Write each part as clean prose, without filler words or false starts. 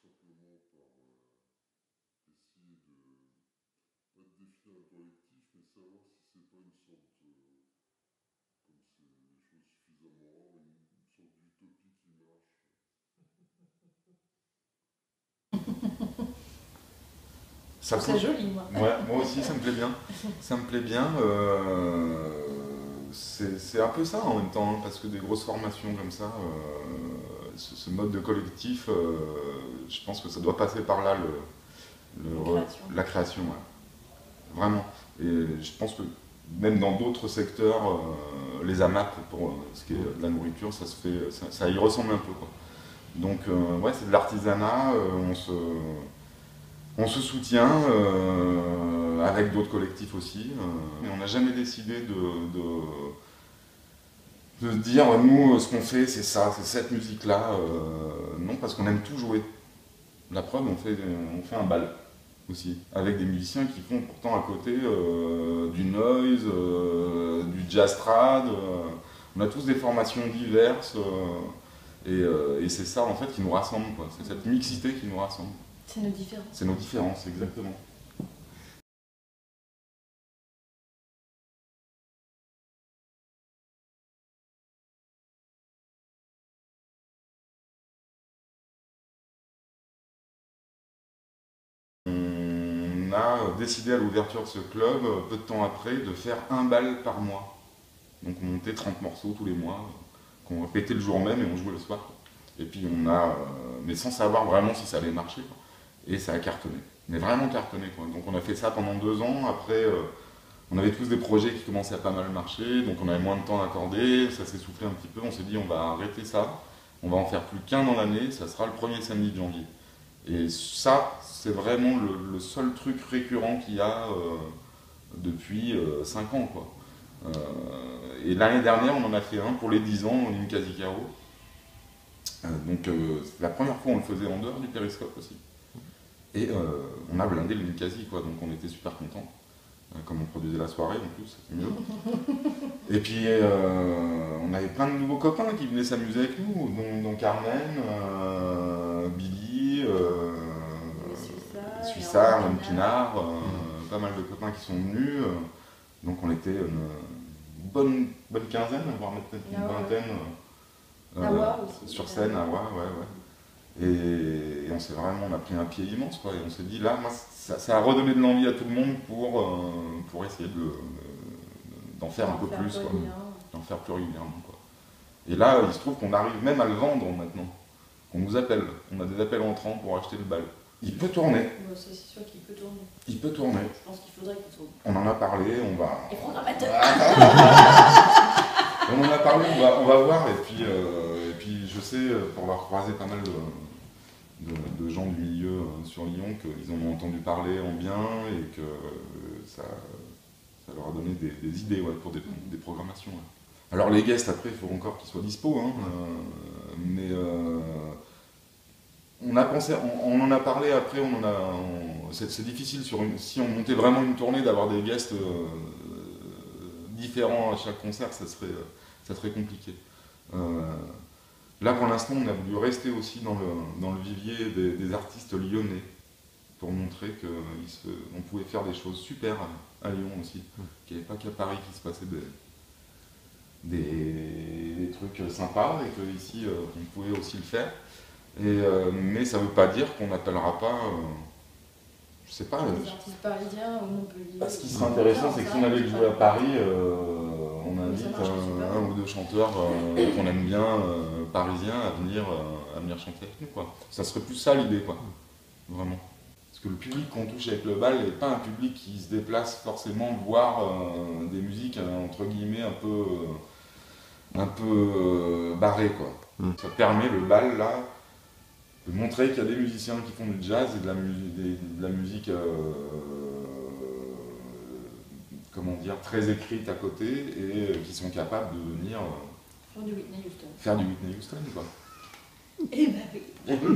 simplement par essayer de, pas de définir un collectif, mais savoir si c'est pas une sorte de, comme c'est des choses suffisamment rares, une sorte d'utopie qui marche. C'est joli, moi. Ouais, moi aussi, ça me plaît bien. Ça me plaît bien. C'est un peu ça en même temps, hein, parce que des grosses formations comme ça, ce mode de collectif, je pense que ça doit passer par là, la création. Ouais. Vraiment. Et je pense que même dans d'autres secteurs, les AMAP, pour ce qui est de la nourriture, ça se fait, ça y ressemble un peu, quoi. Donc, ouais, c'est de l'artisanat, on se soutient avec d'autres collectifs aussi. Mais on n'a jamais décidé de se dire, nous, ce qu'on fait, c'est ça, c'est cette musique-là. Non, parce qu'on aime tout jouer. La preuve, on fait un bal aussi, avec des musiciens qui font pourtant à côté du noise, du jazz trad. On a tous des formations diverses. Et c'est ça, en fait, qui nous rassemble, quoi. C'est cette mixité qui nous rassemble. C'est nos différences. C'est nos différences, exactement. On a décidé à l'ouverture de ce club, peu de temps après, de faire un bal par mois. Donc on montait 30 morceaux tous les mois, qu'on répétait le jour même et on jouait le soir. Et puis mais sans savoir vraiment si ça allait marcher, quoi. Et ça a cartonné, mais vraiment cartonné, quoi. Donc on a fait ça pendant 2 ans, après on avait tous des projets qui commençaient à pas mal marcher, donc on avait moins de temps à accorder, ça s'est soufflé un petit peu, on s'est dit on va arrêter ça, on va en faire plus qu'un dans l'année, ça sera le premier samedi de janvier. Et ça, c'est vraiment le seul truc récurrent qu'il y a depuis 5 ans, quoi. Et l'année dernière, on en a fait un pour les 10 ans au Ninkasi Karo. Donc c'est la première fois on le faisait en dehors du périscope aussi. Et on a blindé le Ninkasi, quoi, donc on était super contents. Comme on produisait la soirée en plus, c'était mieux. Et puis on avait plein de nouveaux copains qui venaient s'amuser avec nous, dont Carmen, Billy, Suissard, Mme Pinard, pas mal de copains qui sont venus. Donc on était une bonne quinzaine, voire peut-être une vingtaine. Sur scène, à Wa, ouais. Et on a pris un pied immense, quoi. Et on s'est dit, là, moi, ça a redonné de l'envie à tout le monde pour essayer d'en faire un peu plus, quoi. D'en faire plus régulièrement, quoi. Et là, il se trouve qu'on arrive même à le vendre maintenant. On nous appelle. On a des appels entrants pour acheter le bal. Il peut tourner. Bon, c'est sûr qu'il peut tourner. Il peut tourner. Je pense qu'il faudrait qu'il tourne. On en a parlé, on va... Et programmateur. On en a parlé, on va voir. Et puis je sais, pour avoir croisé pas mal de gens du milieu sur Lyon, qu'ils en ont entendu parler en bien et que ça leur a donné des idées, ouais, pour des programmations. Ouais. Alors les guests, après, il faut encore qu'ils soient dispo, hein, mais on a pensé, on en a parlé après, c'est difficile si on montait vraiment une tournée d'avoir des guests différents à chaque concert, ça serait compliqué. Là, pour l'instant, on a voulu rester aussi dans le vivier des artistes lyonnais, pour montrer qu'on pouvait faire des choses super à Lyon aussi, qu'il n'y avait pas qu'à Paris qu'il se passait des trucs sympas, et qu'ici, on pouvait aussi le faire. Mais ça ne veut pas dire qu'on n'appellera pas, je sais pas... Des artistes parisiens ou Montpellier. Ce qui serait intéressant, c'est que si on allait jouer à Paris, on invite un ou deux chanteurs qu'on aime bien, parisiens, à venir chanter avec nous, quoi. Ça serait plus ça l'idée, quoi. Vraiment. Parce que le public qu'on touche avec le bal n'est pas un public qui se déplace forcément voir des musiques, entre guillemets, un peu barrées, quoi. Ça permet, le bal, là, de montrer qu'il y a des musiciens qui font du jazz et de la musique comment dire, très écrite à côté, et qui sont capables de venir faire du Whitney Houston, quoi. Eh ben oui. Eh oui.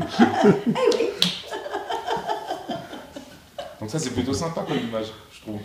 Donc ça, c'est plutôt sympa comme image, je trouve.